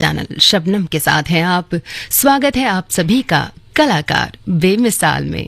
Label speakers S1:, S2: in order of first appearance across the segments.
S1: Channel Shabnam के साथ हैं आप। स्वागत है आप सभी का कलाकार बेमिसाल में।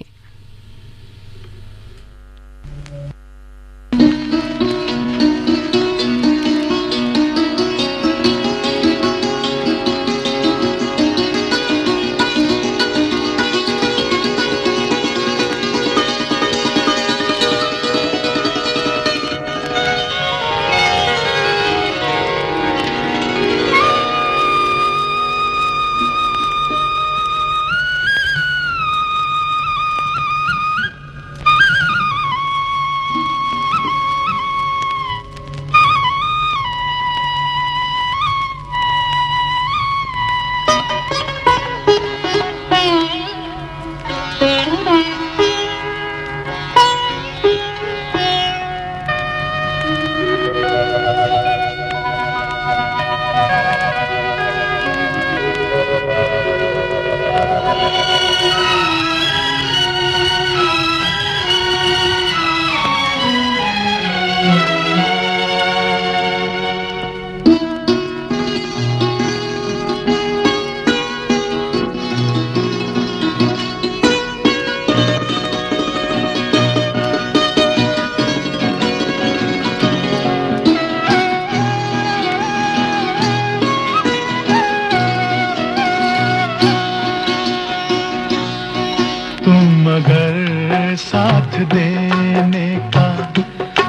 S2: मगर साथ देने का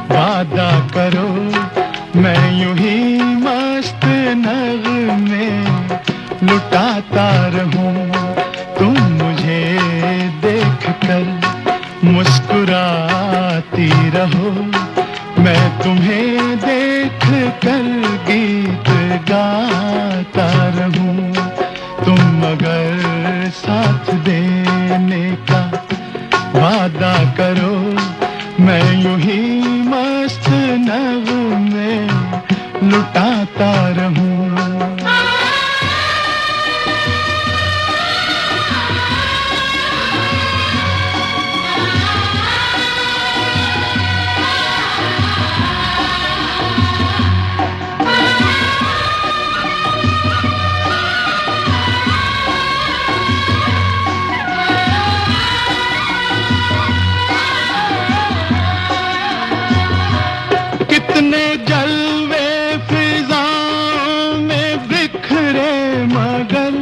S2: वादा करो, मैं यूं ही मस्त नगमे लुटाता रहूं। तुम मुझे देख कर मुस्कुराती रहो, मैं तुम्हें देख कर गीत गाता रहूं। तुम मगर साथ देने का वादा करो, मैं यूं ही मस्त नगमे लुटाता रहूं। कितने जलवे फिजाओं में बिखरे, मगर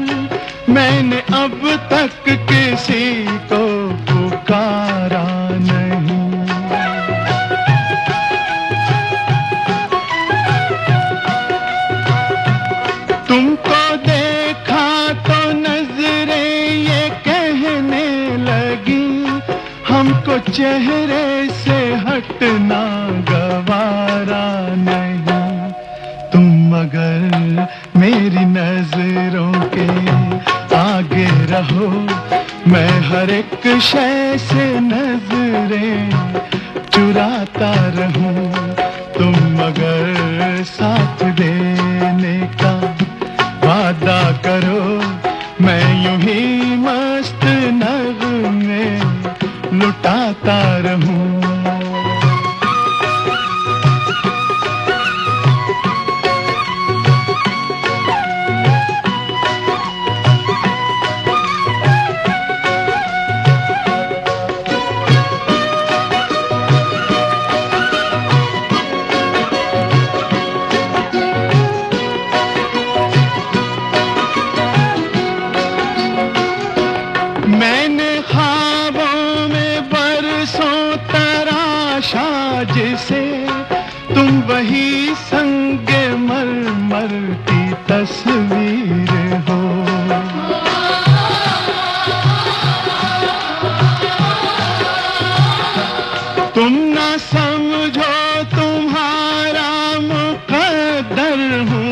S2: मैंने अब तक किसी को पुकारा नहीं। तुमको देखा तो नजरें ये कहने लगी, हमको चेहरे से हटना गवारा नहीं। तुम मगर मेरी नजरों के आगे रहो, मैं हर एक शय से नजरें चुराता रहूं। तुम मगर साथ देने का वादा करो, मैं यूं ही मस्त नगमे लुटाता रहूं। मैंने ख्वाबों में बरसों तराशा जिसे, तुम वही संगे मरमर की तस्वीर हो। तुम ना समझो तुम्हारा मुकद्दर हूँ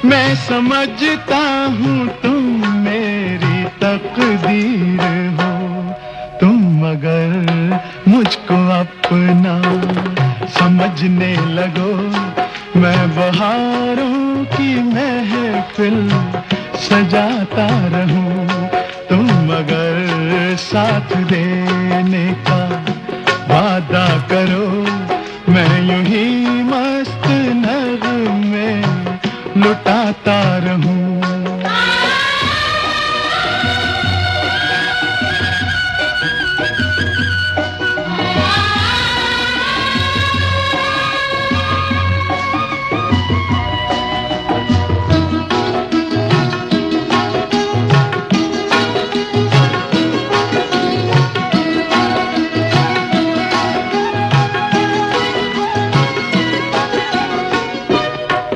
S2: मैं समझता हूँ तुम मेरी तकदीर हो। तुम मगर मुझको अपना समझने लगो, मैं बहारों की महफिल सजाता रहूं। तुम मगर साथ देने का वादा करो, मैं यूं ही मस्त नगमे लुटाता रहूं। रहूं।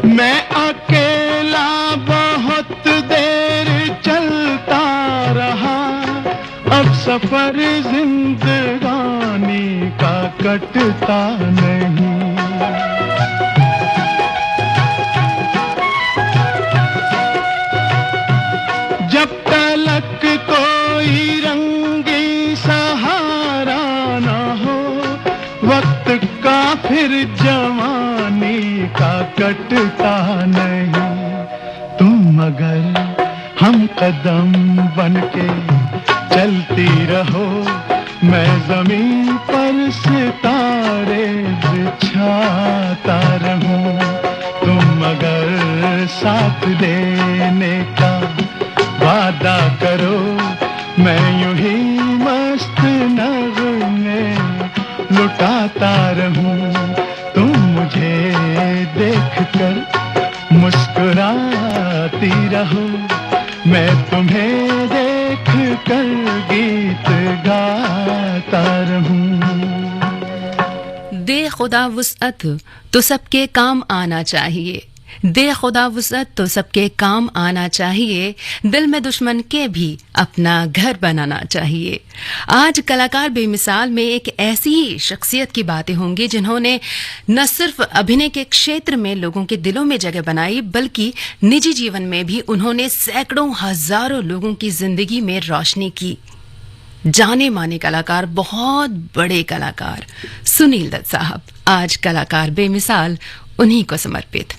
S2: मैं अकेला बहुत देर चलता रहा, अब सफर जिंदगानी का कटता नहीं। जब तलक कोई रंगी सहारा ना हो, वक्त का फिर जवानी का कटता नहीं। तुम अगर हम कदम बनके चलती रहो, मैं जमीन पर सितारे बिछाता रहूं। तुम अगर साथ देने का वादा करो, मैं यूं ही मस्त नगमे लुटाता रहूं। तुम मुझे देखकर मुस्कुराती रहो, मैं तुम्हें देखकर गीत गाता रहूं।
S1: दे खुदा वुसअत तो सबके काम आना चाहिए, दे खुदा वुसअत तो सबके काम आना चाहिए, दिल में दुश्मन के भी अपना घर बनाना चाहिए। आज कलाकार बेमिसाल में एक ऐसी ही शख्सियत की बातें होंगी जिन्होंने न सिर्फ अभिनय के क्षेत्र में लोगों के दिलों में जगह बनाई, बल्कि निजी जीवन में भी उन्होंने सैकड़ों हजारों लोगों की जिंदगी में रोशनी की। जाने माने कलाकार, बहुत बड़े कलाकार सुनील दत्त साहब, आज कलाकार बेमिसाल उन्हीं को समर्पित।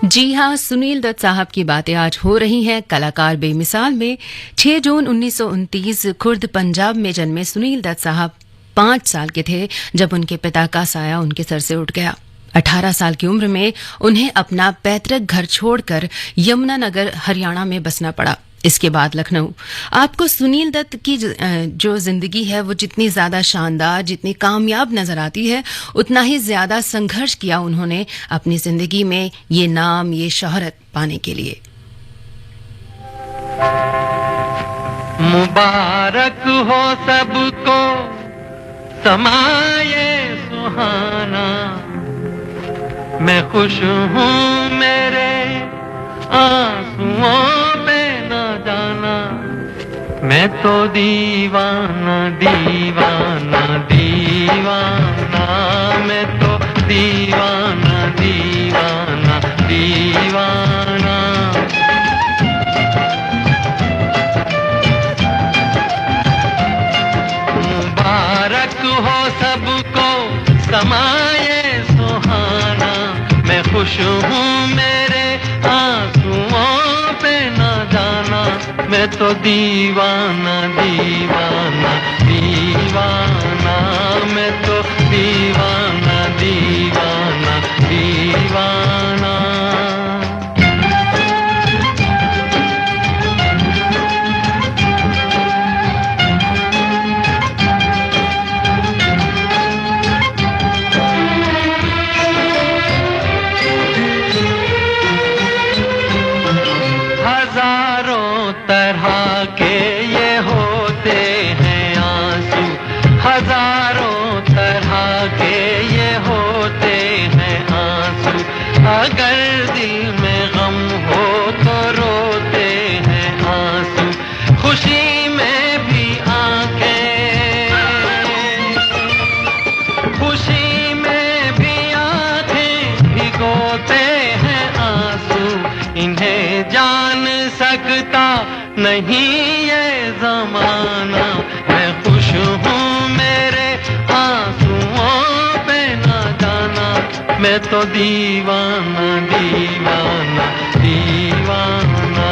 S1: जी हाँ, सुनील दत्त साहब की बातें आज हो रही हैं कलाकार बेमिसाल में। 6 जून 1929 खुर्द पंजाब में जन्मे सुनील दत्त साहब 5 साल के थे जब उनके पिता का साया उनके सर से उठ गया। 18 साल की उम्र में उन्हें अपना पैतृक घर छोड़कर यमुनानगर हरियाणा में बसना पड़ा। इसके बाद लखनऊ। आपको सुनील दत्त की जो जिंदगी है वो जितनी ज्यादा शानदार, जितनी कामयाब नजर आती है, उतना ही ज्यादा संघर्ष किया उन्होंने अपनी जिंदगी में ये नाम, ये शोहरत पाने के लिए।
S3: मुबारक हो सबको समाये सुहाना, मैं खुश हूँ मेरे आंसुओं पे न जाना, मैं तो दीवाना दीवाना दीवाना, मैं तो दीवाना दीवाना दीवाना। मुबारक हो सबको समाये सुहाना, मैं खुश हूँ मेरे आंसुओं पे न जाना, मैं तो दीवाना दीवाना दीवाना, मैं तो दीवाना दीवाना दीवाना। तरह के ये होते हैं आंसू, हजारों तरह के ये होते हैं आंसू, अगर दिल में गम हो तो रोते हैं आंसू, खुशी में भी आंखें, खुशी में भी आंखें भिगोते हैं आंसू, इन्हें जान सकता नहीं ये ज़माना, मैं खुश हूँ मेरे आंसुओं पे न जाना, मैं तो दीवाना दीवाना दीवाना,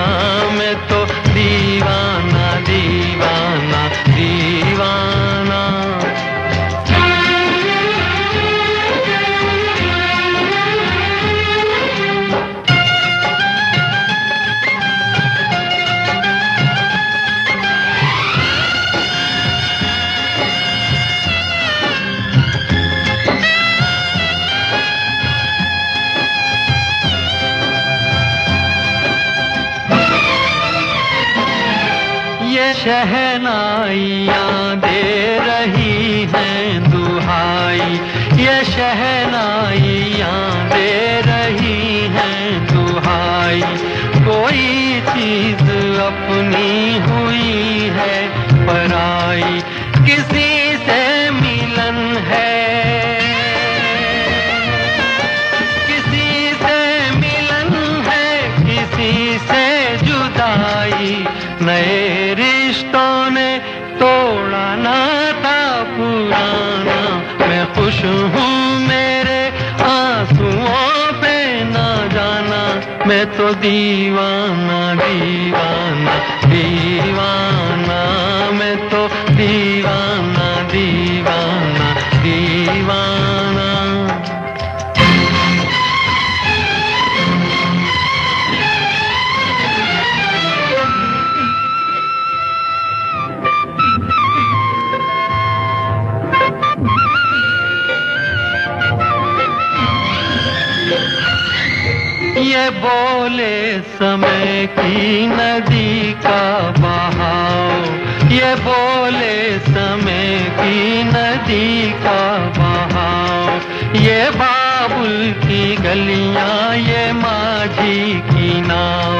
S3: मैं तो दीवाना दीवाना दीवाना। शहनाइयाँ दे रही हैं दुहाई, ये शहनाइयाँ दे रही हैं दुहाई, कोई चीज अपनी हुई है पराई, किसी से मिलन है, किसी से मिलन है, किसी से जुदाई, नए रिश्तों ने तोड़ा नाता पुराना, मैं खुश हूँ मेरे आंसुओं पे न जाना, मैं तो दीवाना दीवाना दीवाना, मैं तो दीवाना दीवाना दीवाना। ये बोले समय की नदी का बहाव, ये बोले समय की नदी का बहाव, ये बाबुल की गलियां, ये माझी की नाव,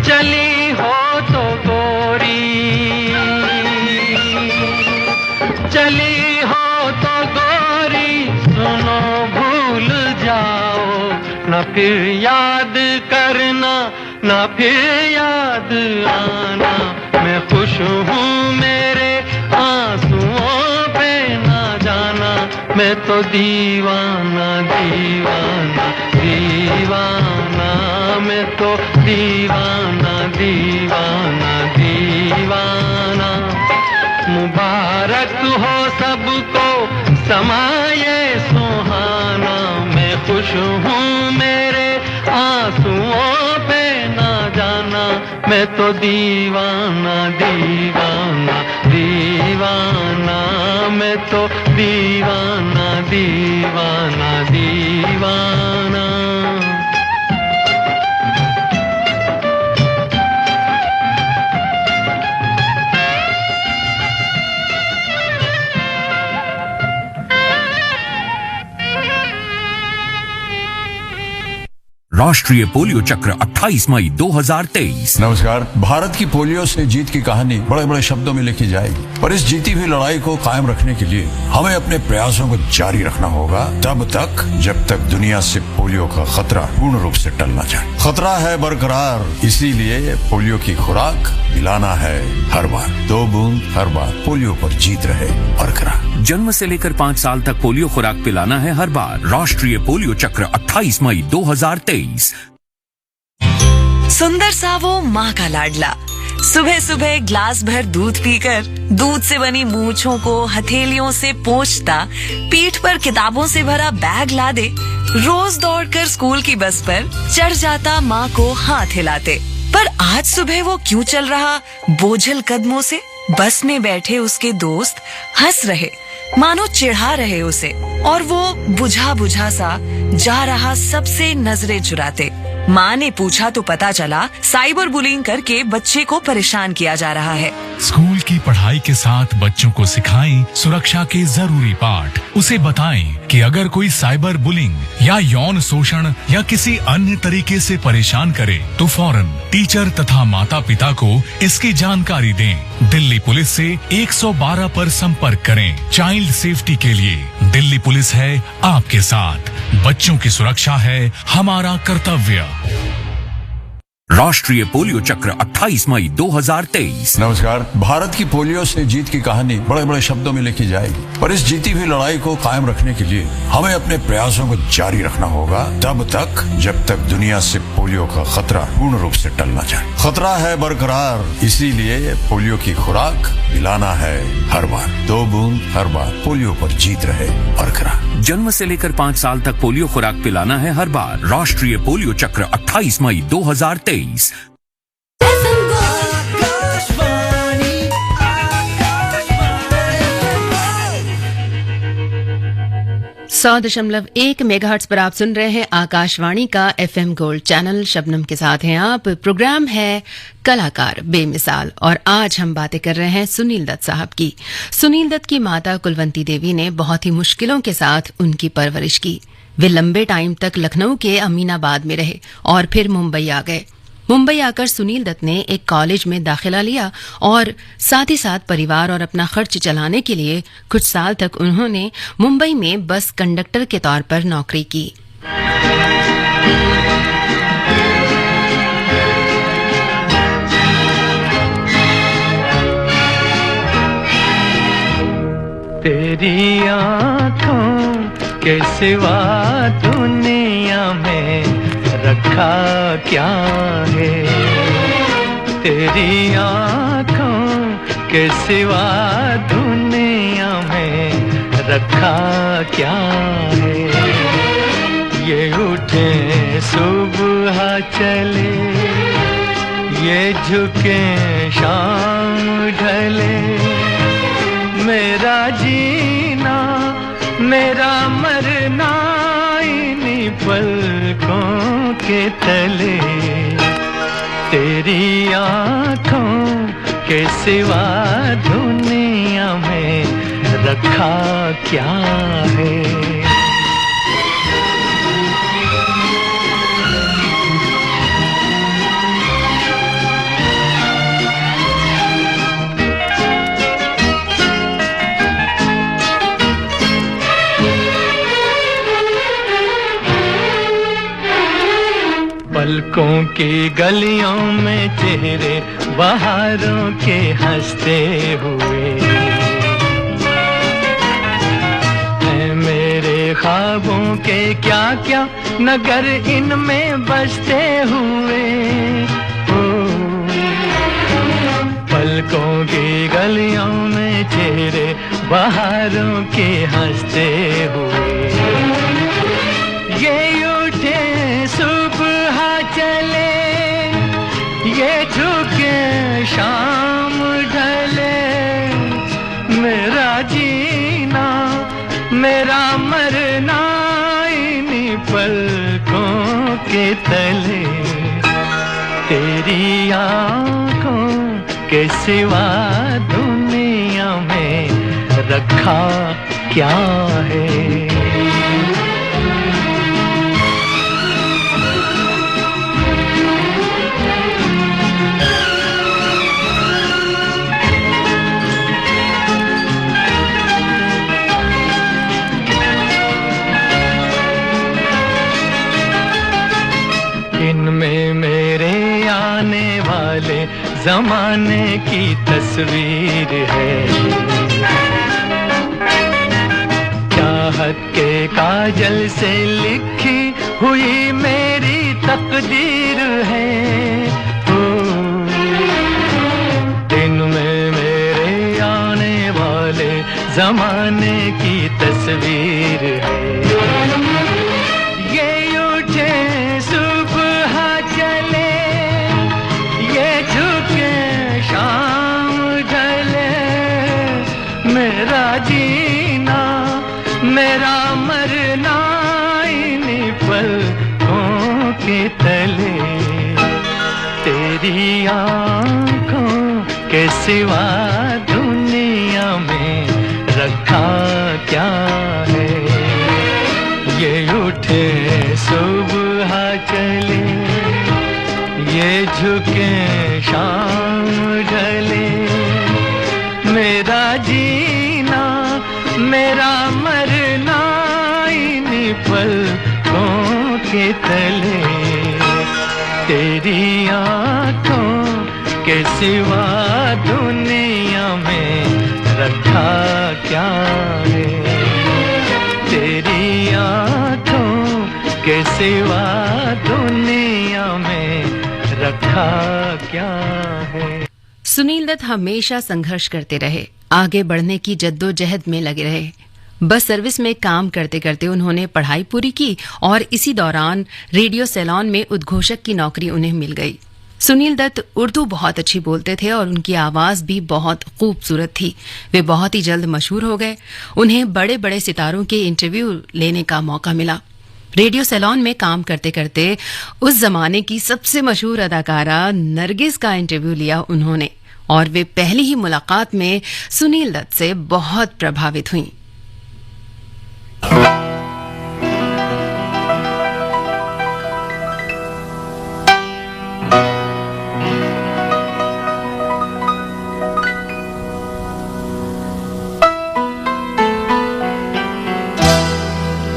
S3: चली हो तो गोरी, चली हो तो गोरी, सुनो भूल जाओ, न फिर याद करना, न फिर याद आना, मैं खुश हूँ मेरे आंसुओं पे न जाना, मैं तो दीवाना दीवाना दीवाना, मैं तो दीवाना दीवाना दीवाना। मुबारक हो सबको समाये सुहाना, मैं खुश हूँ मेरे आंसुओं पे ना जाना, मैं तो दीवाना दीवाना दीवाना, मैं तो दीवाना दीवाना दीवाना।
S4: राष्ट्रीय पोलियो चक्र 28 मई 2023।
S5: नमस्कार। भारत की पोलियो से जीत की कहानी बड़े बड़े शब्दों में लिखी जाएगी, पर इस जीती हुई लड़ाई को कायम रखने के लिए हमें अपने प्रयासों को जारी रखना होगा, तब तक जब तक दुनिया से पोलियो का खतरा पूर्ण रूप से टल न जाए। खतरा है बरकरार, इसीलिए पोलियो की खुराक पिलाना है हर बार। 2 बूंद हर बार, पोलियो पर जीत रहे बरकरार।
S4: जन्म से लेकर 5 साल तक पोलियो खुराक पिलाना है हर बार। राष्ट्रीय पोलियो चक्र 28 मई 2023।
S6: सुंदर सा वो माँ का लाडला, सुबह सुबह ग्लास भर दूध पीकर दूध से बनी मूंछों को हथेलियों से पोंछता, पीठ पर किताबों से भरा बैग लादे, रोज दौड़कर स्कूल की बस पर चढ़ जाता माँ को हाथ हिलाते। पर आज सुबह वो क्यों चल रहा बोझल कदमों से? बस में बैठे उसके दोस्त हंस रहे, मानो चिढ़ा रहे उसे, और वो बुझा बुझा सा जा रहा सबसे नजरें चुराते। माँ ने पूछा तो पता चला साइबर बुलिंग करके बच्चे को परेशान किया जा रहा है।
S7: स्कूल की पढ़ाई के साथ बच्चों को सिखाएं सुरक्षा के जरूरी पाठ। उसे बताएं कि अगर कोई साइबर बुलिंग या यौन शोषण या किसी अन्य तरीके से परेशान करे तो फौरन टीचर तथा माता पिता को इसकी जानकारी दें। दिल्ली पुलिस से 112 पर संपर्क करें। चाइल्ड सेफ्टी के लिए दिल्ली पुलिस है आपके साथ। बच्चों की सुरक्षा है हमारा कर्तव्य।
S4: राष्ट्रीय पोलियो चक्र 28 मई 2023।
S5: नमस्कार। भारत की पोलियो से जीत की कहानी बड़े बड़े शब्दों में लिखी जाएगी, पर इस जीती हुई लड़ाई को कायम रखने के लिए हमें अपने प्रयासों को जारी रखना होगा, तब तक जब तक दुनिया से पोलियो का खतरा पूर्ण रूप से टल न जाए। खतरा है बरकरार, इसीलिए पोलियो की खुराक पिलाना है हर बार। 2 बूंद हर बार, पोलियो पर जीत रहे बरकरार।
S4: जन्म से लेकर 5 साल तक पोलियो खुराक पिलाना है हर बार। राष्ट्रीय पोलियो चक्र 28 मई 2023।
S1: 100.1 मेगाहर्ट्ज पर आप सुन रहे हैं आकाशवाणी का FM गोल्ड चैनल। शबनम के साथ हैं आप। प्रोग्राम है कलाकार बेमिसाल और आज हम बातें कर रहे हैं सुनील दत्त साहब की। सुनील दत्त की माता कुलवंती देवी ने बहुत ही मुश्किलों के साथ उनकी परवरिश की। वे लंबे टाइम तक लखनऊ के अमीनाबाद में रहे और फिर मुंबई आ गए। मुंबई आकर सुनील दत्त ने एक कॉलेज में दाखिला लिया और साथ ही साथ परिवार और अपना खर्च चलाने के लिए कुछ साल तक उन्होंने मुंबई में बस कंडक्टर के तौर पर नौकरी की।
S3: तेरी आँखों के सिवा दुनिया में रखा क्या है, तेरी आँखों के सिवा दुनिया में रखा क्या है। ये उठे सुबह चले, ये झुके शाम ढले, मेरा जीना मेरा मरना इन्हीं पलकों के तले। तेरी आँखों के सिवा दुनिया में रखा क्या है। पलकों की गलियों में चेहरे बहारों के हंसते हुए हैं, मेरे ख्वाब ख्वाबों के क्या क्या नगर इनमें बसते हुए हो। पलकों की गलियों में चेहरे बहारों के हंसते हुए। ये उठे सुबह चले, ये झुके शाम ढले, मेरा जीना मेरा मरना इन्हीं पलकों के तले। तेरी आंखों के सिवा दुनिया में रखा क्या है। इनमें मेरे आने वाले जमाने की तस्वीर है। चाहत के काजल से लिखी हुई मेरी तकदीर है। इनमें मेरे आने वाले जमाने की तस्वीर है। ये उठे सुबह चले, ये झुके शाम ढले, मेरा जीना मेरा मरना इन्हीं पलकों के तले। तेरी आंखों के सिवा दुनिया में रखा क्या है। ये उठे सुबह चले, ये झुके शाम ढले, मेरा जीना मेरा मरना इन्हीं पलकों के तले। तेरी आंखों के सिवा दुनिया में रखा क्या है। तेरी आंखों के सिवा दुनिया में रखा क्या है।
S1: सुनील दत्त हमेशा संघर्ष करते रहे, आगे बढ़ने की जद्दोजहद में लगे रहे। बस सर्विस में काम करते करते उन्होंने पढ़ाई पूरी की और इसी दौरान रेडियो सेलोन में उद्घोषक की नौकरी उन्हें मिल गई। सुनील दत्त उर्दू बहुत अच्छी बोलते थे और उनकी आवाज भी बहुत खूबसूरत थी। वे बहुत ही जल्द मशहूर हो गए। उन्हें बड़े बड़े सितारों के इंटरव्यू लेने का मौका मिला। रेडियो सेलोन में काम करते करते उस जमाने की सबसे मशहूर अदाकारा नरगिस का इंटरव्यू लिया उन्होंने और वे पहली ही मुलाकात में सुनील दत्त से बहुत प्रभावित हुईं।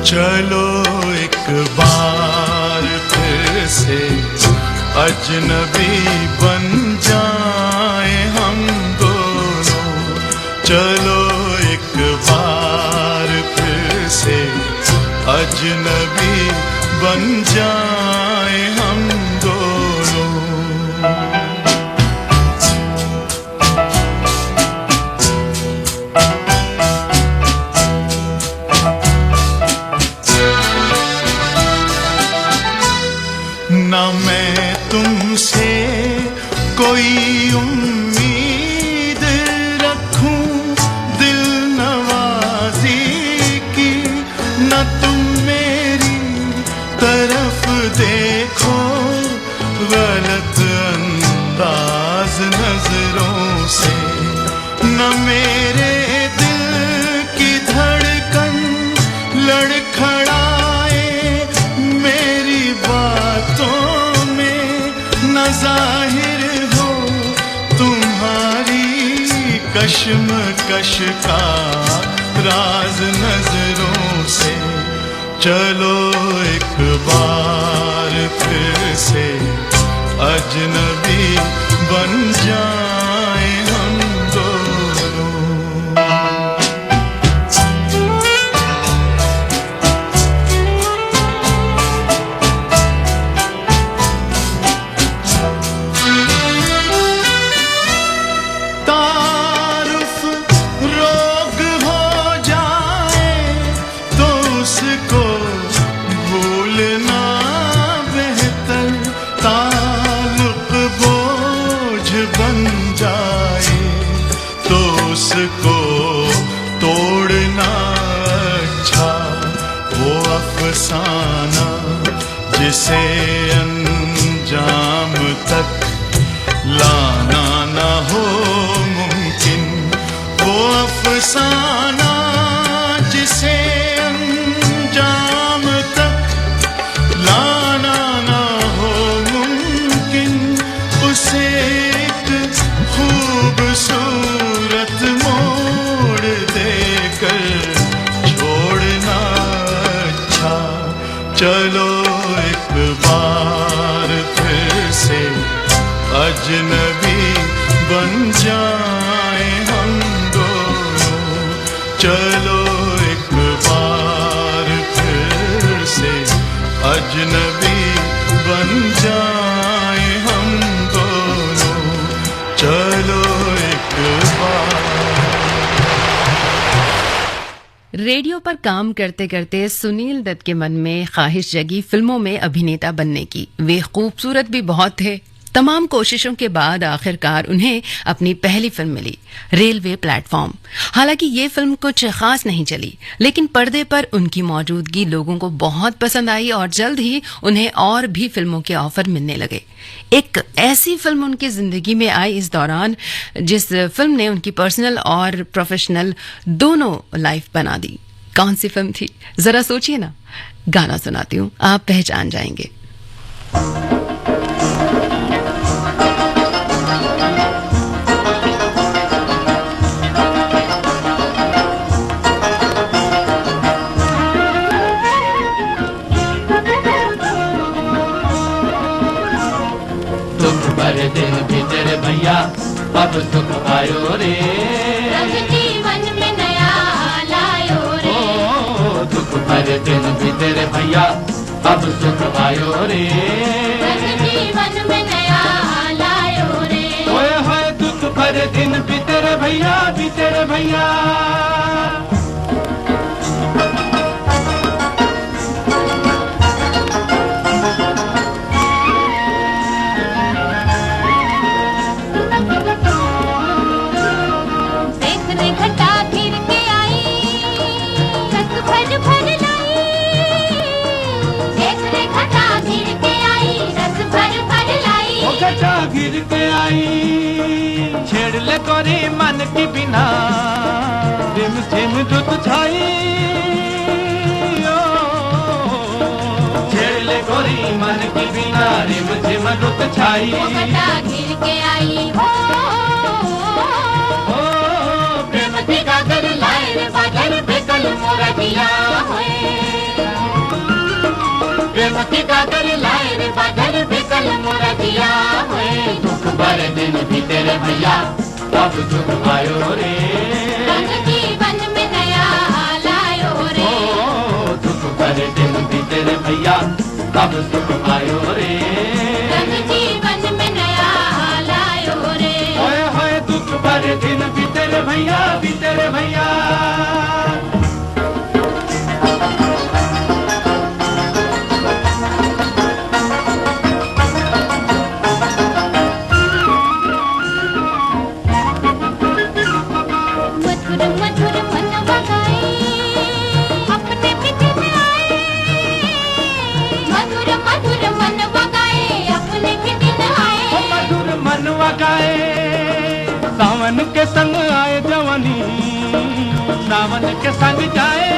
S2: चलो एक बार फिर से अजनबी बन जाए हम दोनों। चलो एक बार फिर से अजनबी बन जाए हम दोनों। ना मैं तुमसे कोई उम्मीद रखूं दिल नवाजी की, न तुम मेरी तरफ देखो गलत अंदाज नजरों से। न मेरे दिल की धड़कन लड़खड़ाए मेरी बातों में, न जाहिर हो तुम्हारी कश्मकश का राज नजरों से। चलो एक बार फिर से अजनबी बन जाए हम दोनों। जिसे अंजाम तक लाना न हो मुमकिन, वो अफसाना जिसे अंजाम तक लाना न हो मुमकिन, उसे एक खूबसूरत मोड़ देकर छोड़ना अच्छा। चलो एक बार फिर से अजनबी बन जाए हम दोनों, चलो एक बार फिर से अजनबी बन जाए हम दोनों, चलो एक बार।
S1: रेडियो पर काम करते करते सुनील दत्त के मन में ख्वाहिश जगी फिल्मों में अभिनेता बनने की। वे खूबसूरत भी बहुत थे। तमाम कोशिशों के बाद आखिरकार उन्हें अपनी पहली फिल्म मिली, रेलवे प्लेटफॉर्म। हालांकि ये फिल्म कुछ खास नहीं चली, लेकिन पर्दे पर उनकी मौजूदगी लोगों को बहुत पसंद आई और जल्द ही उन्हें और भी फिल्मों के ऑफर मिलने लगे। एक ऐसी फिल्म उनकी जिंदगी में आई इस दौरान जिस फिल्म ने उनकी पर्सनल और प्रोफेशनल दोनों लाइफ बना दी। कौन सी फिल्म थी, जरा सोचिए ना। गाना सुनाती हूँ, आप पहचान जाएंगे।
S3: दिन भी तेरे भैया अब सुख आयो रे,
S8: जीवन में नया लायो रे।
S3: दुख भरे दिन भी तेरे भैया अब सुख आयो रे,
S8: जीवन में नया लायो रे।
S3: ओए होए दुख भरे दिन भी तेरे भैया, भी तेरे भैया। गिर के आई छेड़ ले गोरी मन की बिना, रिम झिम रुत छाई। छेड़ ले गोरी मन की बिना, रिम झिम रुत छाई।
S8: गिर के आई हो प्रेम की गागर लाए रे बादल बेकल मोरा दिया होए। प्रेम की गागर लाए रे बादल बेकल मोरा दिया होए।
S3: दुख भरे दिन भी तेरे भैया अब सुख आयो रे,
S8: जीवन में नया लायो रे।
S3: दुख भरे दिन भी तेरे भैया अब सुख आयो रे,
S8: जीवन में नया लायो रे।
S3: होए होए दुख भरे दिन भी तेरे भैया, भी तेरे भैया। सावन के संग आए जवानी, सावन के संग जाए।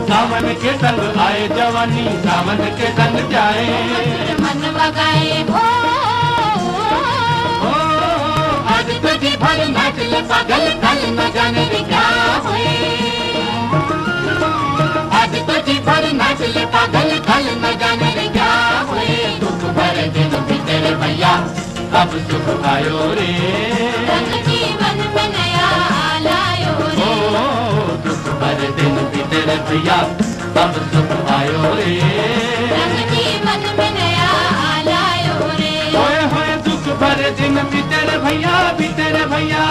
S3: सावन के संग आए जवानी, सावन के संग जाए।
S8: मन बगाए हो आज तुझी भर नाच ले पागल, कल न जाने क्या होए। आज तुझी भर नाच ले पागल, कल न जाने क्या होए।
S3: दुख भरे दिन भी तेरे भैया अब सुख आयो रे,
S8: जीवन में नया लायो रे।
S3: दुख भरे दिन भी तेरे भैया अब सुख आयो रे,
S8: जीवन में नया लायो रे।
S3: होए होए दुख भरे दिन भी तेरे भैया, भी तेरे भैया।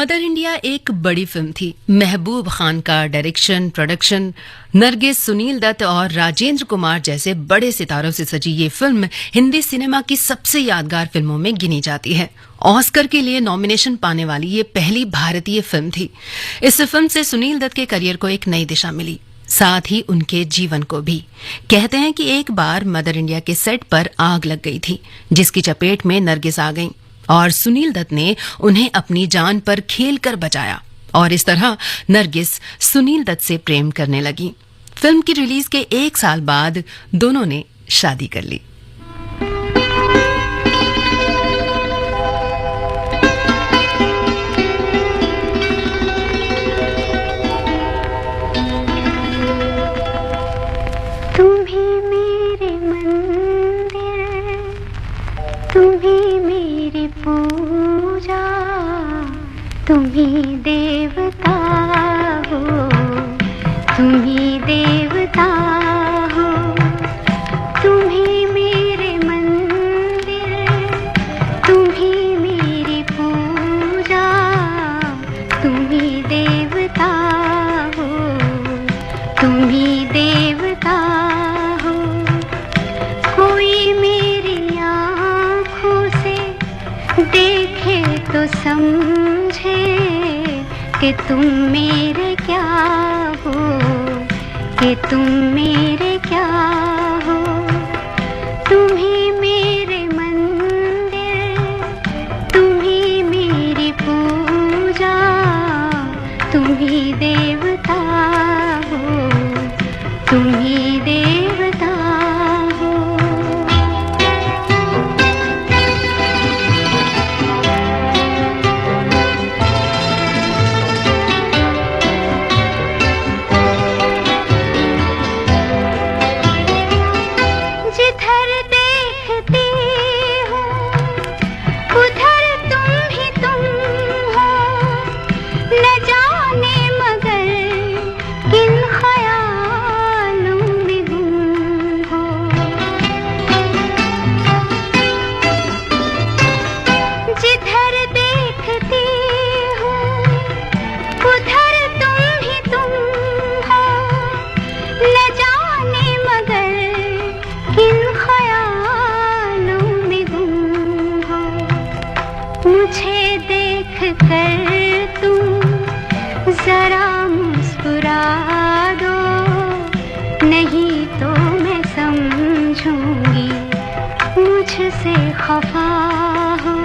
S1: मदर इंडिया एक बड़ी फिल्म थी। महबूब खान का डायरेक्शन, प्रोडक्शन, नरगिस, सुनील दत्त और राजेंद्र कुमार जैसे बड़े सितारों से सजी ये फिल्म हिंदी सिनेमा की सबसे यादगार फिल्मों में गिनी जाती है। ऑस्कर के लिए नॉमिनेशन पाने वाली ये पहली भारतीय फिल्म थी। इस फिल्म से सुनील दत्त के करियर को एक नई दिशा मिली, साथ ही उनके जीवन को भी। कहते हैं कि एक बार मदर इंडिया के सेट पर आग लग गई थी, जिसकी चपेट में नरगिस आ गईं और सुनील दत्त ने उन्हें अपनी जान पर खेल कर बचाया और इस तरह नरगिस सुनील दत्त से प्रेम करने लगी। फिल्म की रिलीज के 1 साल बाद दोनों ने शादी कर ली।
S9: तुम्ही मेरे मंदिर, तुम्ही मेरी पूजा, तुम्ही देवता हो, तुम्ही देवता हो। तुम्ही मेरे मंदिर, तुम्ही मेरी पूजा, तुम्ही देवता हो, तुम्ही देवता हो। कोई मेरी आँखों से देखे तो समझे कि तुम मेरे क्या हो, कि तुम मेरे क्या हो। तुम्ही मेरे मंदिर, तुम्ही मेरी पूजा, तुम्ही देवता हो, तुम्ही देवता हो। जिधर देखती हूँ उधर तुम ही तुम हो, न जाने मगर किन ख्यालों में गुम हो। जिधर देखती हूँ उधर तुम ही तुम हो, न जाने मगर किन ख्यालों में गुम हो। मुझे देख कर तुम जरा मुस्कुरा दो, नहीं तो मैं समझूंगी मुझसे खफा हो।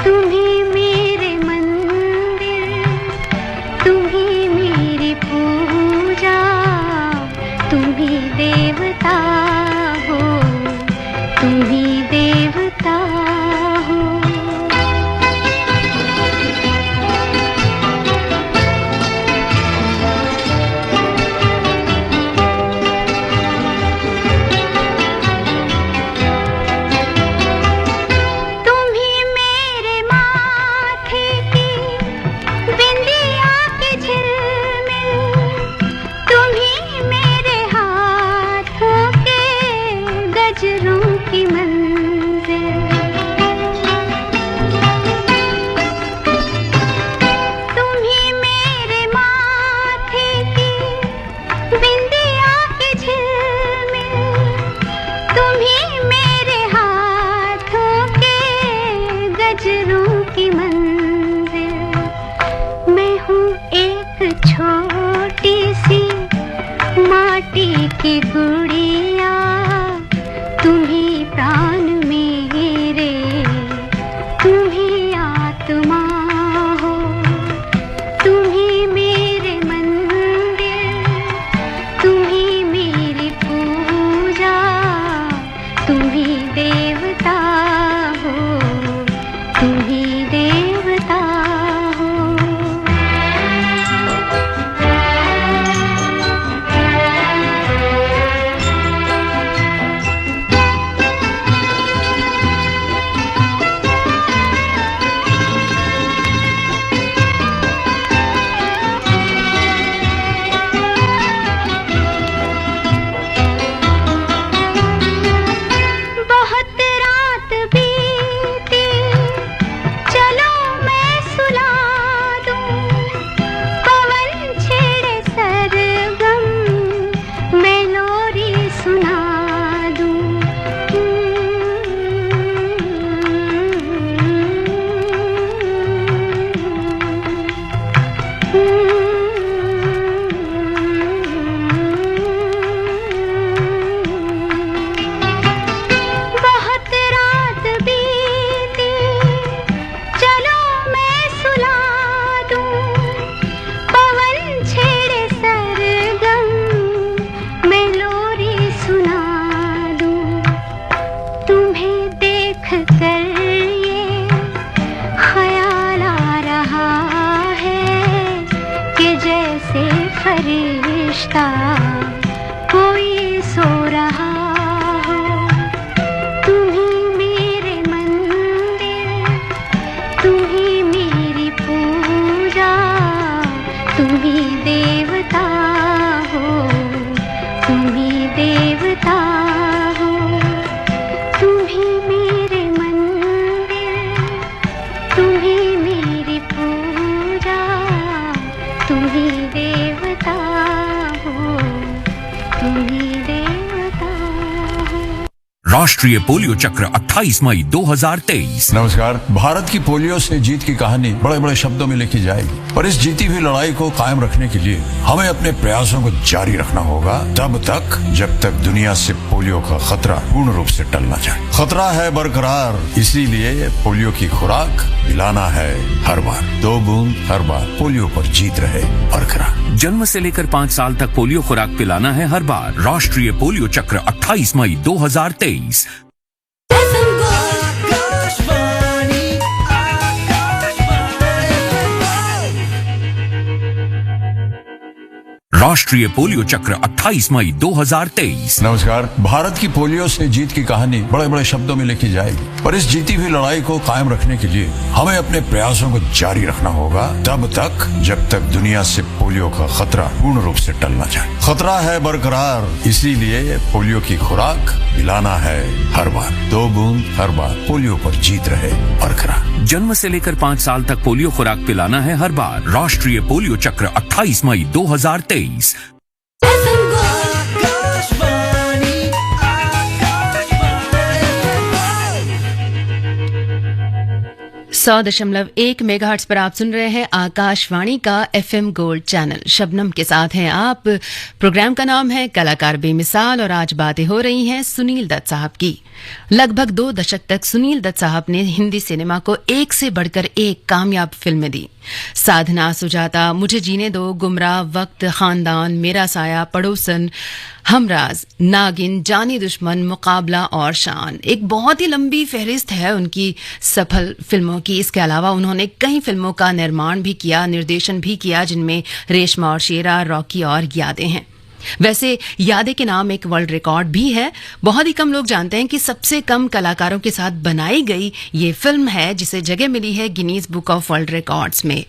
S9: तुम्ही मेरे मंदिर, तुम्ही मेरी पूजा, तुम्ही देवता हो, तुम्ही देवता हो। तुम्ही मेरे माथे की बिंदिया की झिलमिल, तुम्ही मेरे हाथों के गजरों की मंजिल। तुम्ही मेरे माथे की बिंदिया की झिलमिल, तुम्ही मेरे हाथों के गजरों की मंजिल। मैं हूँ एक छोटी सी माटी की गुड़िया, तुम्ही प्राण मेरे, तुम्ही आत्मा हो। तुम्ही मेरे मंदिर, तुम्ही मेरी पूजा, तुम्ही देवता हो, तुम्ही देवता हो। सोचता कोई सो रहा हो। तुम ही मेरे मंदिर, तुम ही मेरी पूजा, तुम ही देवता हो, तुम ही देवता हो। तुम ही मेरे मंदिर, तुम ही मेरी पूजा, तुम ही देवता हो, तुम ही देवता हो।
S4: राष्ट्रीय पोलियो चक्र 28 मई 2023।
S5: नमस्कार। भारत की पोलियो से जीत की कहानी बड़े बड़े शब्दों में लिखी जाएगी, पर इस जीती हुई लड़ाई को कायम रखने के लिए हमें अपने प्रयासों को जारी रखना होगा तब तक जब तक दुनिया से पोलियो का खतरा पूर्ण रूप से टल न जाए। खतरा है बरकरार, इसीलिए पोलियो की खुराक पिलाना है हर बार। 2 बूंद हर बार, पोलियो पर जीत रहे बरकरार।
S4: जन्म से लेकर 5 साल तक पोलियो खुराक पिलाना है हर बार। राष्ट्रीय पोलियो चक्र 28 मई 2023। राष्ट्रीय पोलियो चक्र 28 मई 2023।
S5: नमस्कार। भारत की पोलियो से जीत की कहानी बड़े बड़े शब्दों में लिखी जाएगी, पर इस जीती हुई लड़ाई को कायम रखने के लिए हमें अपने प्रयासों को जारी रखना होगा तब तक जब तक दुनिया से पोलियो का खतरा पूर्ण रूप से टल न जाए। खतरा है बरकरार, इसीलिए पोलियो की खुराक पिलाना है हर बार। 2 बूंद हर बार, पोलियो पर जीत रहे बरकरार।
S4: जन्म से लेकर 5 साल तक पोलियो खुराक पिलाना है हर बार। राष्ट्रीय पोलियो चक्र 28 मई 2023।
S1: 100.1 मेगाहर्ट्ज पर आप सुन रहे हैं आकाशवाणी का FM गोल्ड चैनल। शबनम के साथ हैं आप। प्रोग्राम का नाम है कलाकार बेमिसाल और आज बातें हो रही हैं सुनील दत्त साहब की। लगभग 2 दशक तक सुनील दत्त साहब ने हिंदी सिनेमा को एक से बढ़कर एक कामयाब फिल्में दी। साधना, सुजाता, मुझे जीने दो, गुमराह, वक्त, खानदान, मेरा साया, पड़ोसन, हमराज, नागिन, जानी दुश्मन, मुकाबला और शान। एक बहुत ही लंबी फहरिस्त है उनकी सफल फिल्मों की। इसके अलावा उन्होंने कई फिल्मों का निर्माण भी किया, निर्देशन भी किया, जिनमें रेशमा और शेरा, रॉकी और यादें हैं। वैसे यादें के नाम एक वर्ल्ड रिकॉर्ड भी है। बहुत ही कम लोग जानते हैं कि सबसे कम कलाकारों के साथ बनाई गई ये फिल्म है जिसे जगह मिली है Guinness book of world records में।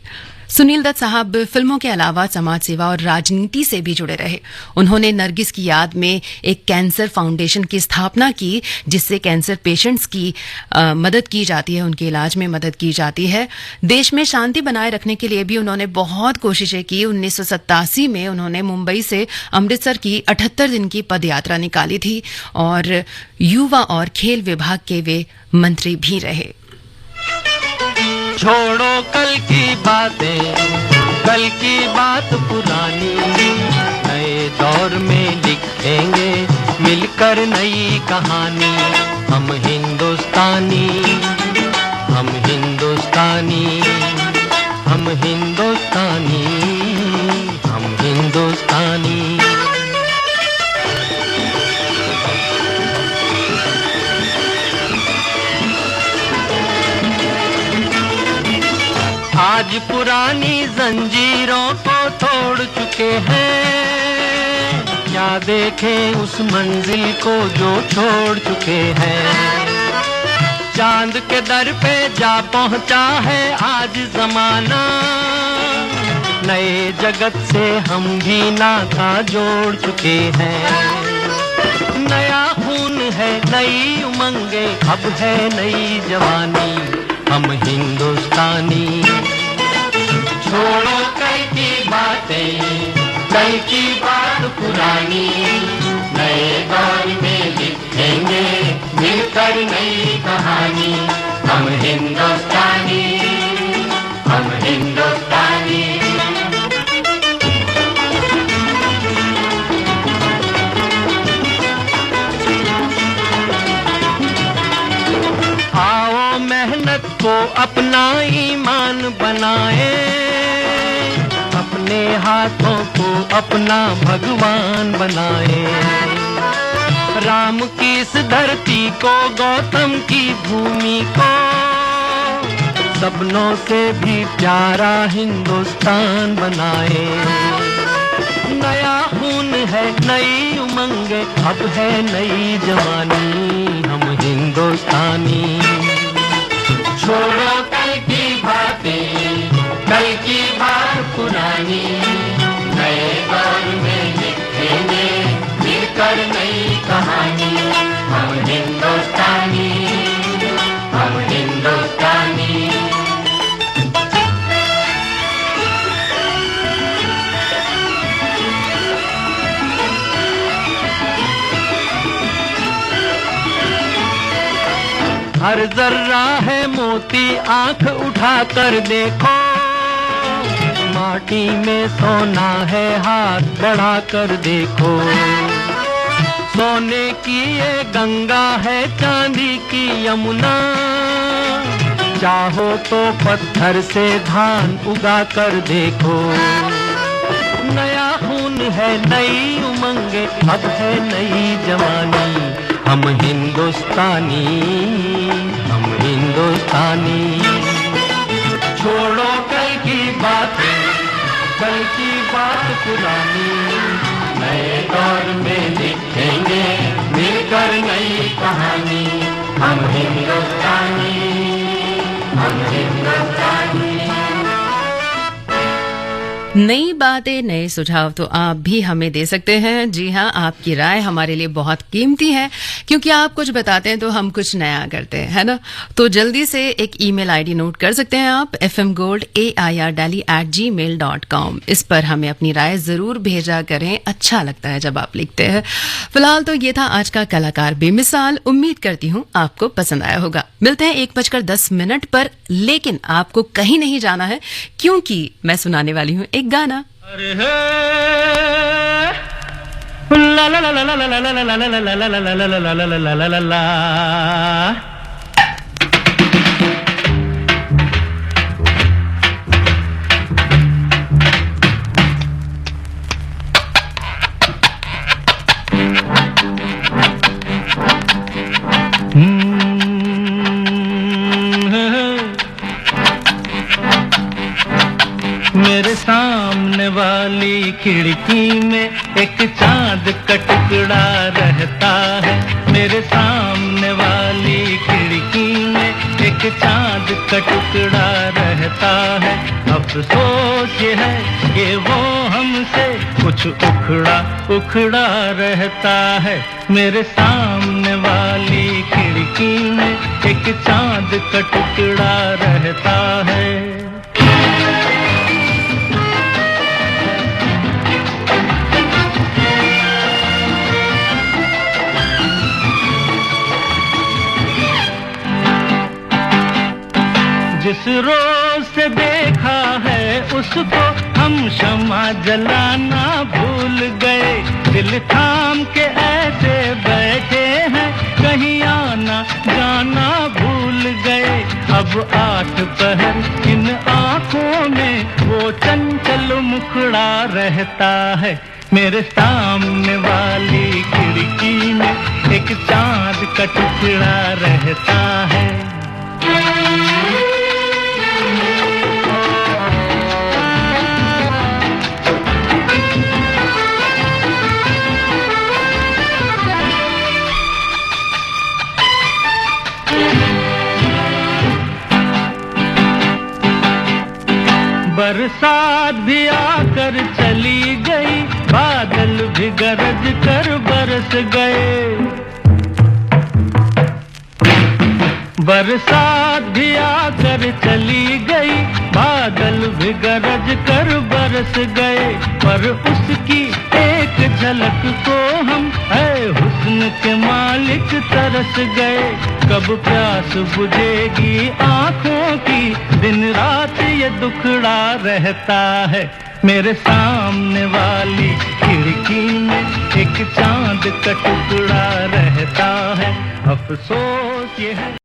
S1: सुनील दत्त साहब फिल्मों के अलावा समाज सेवा और राजनीति से भी जुड़े रहे। उन्होंने नरगिस की याद में एक कैंसर फाउंडेशन की स्थापना की, जिससे कैंसर पेशेंट्स की मदद की जाती है, उनके इलाज में मदद की जाती है। देश में शांति बनाए रखने के लिए भी उन्होंने बहुत कोशिशें की। 1987 में उन्होंने मुंबई से अमृतसर की 78 दिन की पदयात्रा निकाली थी और युवा और खेल विभाग के वे मंत्री भी रहे।
S3: छोड़ो कल की बातें, कल की बात पुरानी, नए दौर में लिखेंगे मिलकर नई कहानी। हम हिंदुस्तानी, हम हिंदुस्तानी, हम हिंदुस्तानी, हम हिंदुस्तानी। आज पुरानी जंजीरों को तोड़ चुके हैं, क्या देखें उस मंजिल को जो छोड़ चुके हैं। चांद के दर पे जा पहुंचा है आज जमाना, नए जगत से हम भी नाता जोड़ चुके हैं। नया खून है, नई उमंगे, अब है नई जवानी। हम हिंदुस्तानी, छोड़ो कल की बातें, कल की बात पुरानी, नए दौर में लिखेंगे मिलकर नई कहानी। हम हिंदुस्तानी, हम हिंदुस्तानी। आओ मेहनत को अपना ईमान बनाए, अपने हाथों को अपना भगवान बनाए। राम की इस धरती को, गौतम की भूमि को, सपनों से भी प्यारा हिंदुस्तान बनाए। नया खून है, नई उमंगे, अब है नई जवानी, हम हिंदुस्तानी।
S8: छोड़ो कल की बातें, कल की बात पुरानी, नए दौर में लिखेंगे मिलकर नई कहानी, हम हिंदुस्तानी, हम हिंदुस्तानी।
S3: हर जर्रा है मोती, आंख उठा कर देखो, माटी में सोना है, हाथ बढ़ा कर देखो। सोने की ये गंगा है, चांदी की यमुना, चाहो तो पत्थर से धान उगा कर देखो। नया खून है, नई उमंगे, अब है नई जवानी, हम हिंदुस्तानी, हम हिंदुस्तानी।
S8: छोड़ो कल की बातें, कल की बात पुरानी, नए दौर में लिखेंगे मिलकर नई कहानी, हम हिंदुस्तानी, हम हिंदुस्तानी।
S1: नई बातें, नए सुझाव तो आप भी हमें दे सकते हैं। जी हाँ, आपकी राय हमारे लिए बहुत कीमती है, क्योंकि आप कुछ बताते हैं तो हम कुछ नया करते हैं, है ना। तो जल्दी से एक ईमेल आईडी नोट कर सकते हैं आप, fmgold@gmail.com। इस पर हमें अपनी राय जरूर भेजा करें, अच्छा लगता है जब आप लिखते हैं। फिलहाल तो ये था आज का कलाकार बेमिसाल। उम्मीद करती हूँ आपको पसंद आया होगा। मिलते हैं 1:10 पर, लेकिन आपको कहीं नहीं जाना है, क्योंकि मैं सुनाने वाली हूँ एक गाना।
S3: अरे हे ला ला ला ला ला ला ला ला ला ला ला ला ला ला ला ला ला। मेरे सामने वाली खिड़की में एक चांद का टुकड़ा रहता है, मेरे सामने वाली खिड़की में एक चांद का टुकड़ा रहता है। अफसोस ये है कि वो हमसे कुछ उखड़ा उखड़ा रहता है। मेरे सामने वाली खिड़की में एक चांद का टुकड़ा रहता है। जिस रोज से देखा है उसको हम शमा जलाना भूल गए, दिल थाम के ऐसे बैठे हैं, कहीं आना जाना भूल गए। अब 8 पहर इन आंखों में वो चंचल मुखड़ा रहता है। मेरे सामने वाली खिड़की में एक चांद का टुकड़ा रहता है। बरसात भी आकर चली गई, बादल भी गरज कर बरस गए। बरसात भी आकर चली गई, बादल भी गरज कर बरस गए। पर उसकी एक झलक को हम है हुस्न के मालिक तरस गए। कब प्यास बुझेगी आंखों की, दिन रात ये दुखड़ा रहता है। मेरे सामने वाली खिड़की में एक चांद का टुकड़ा रहता है। अफसोस ये है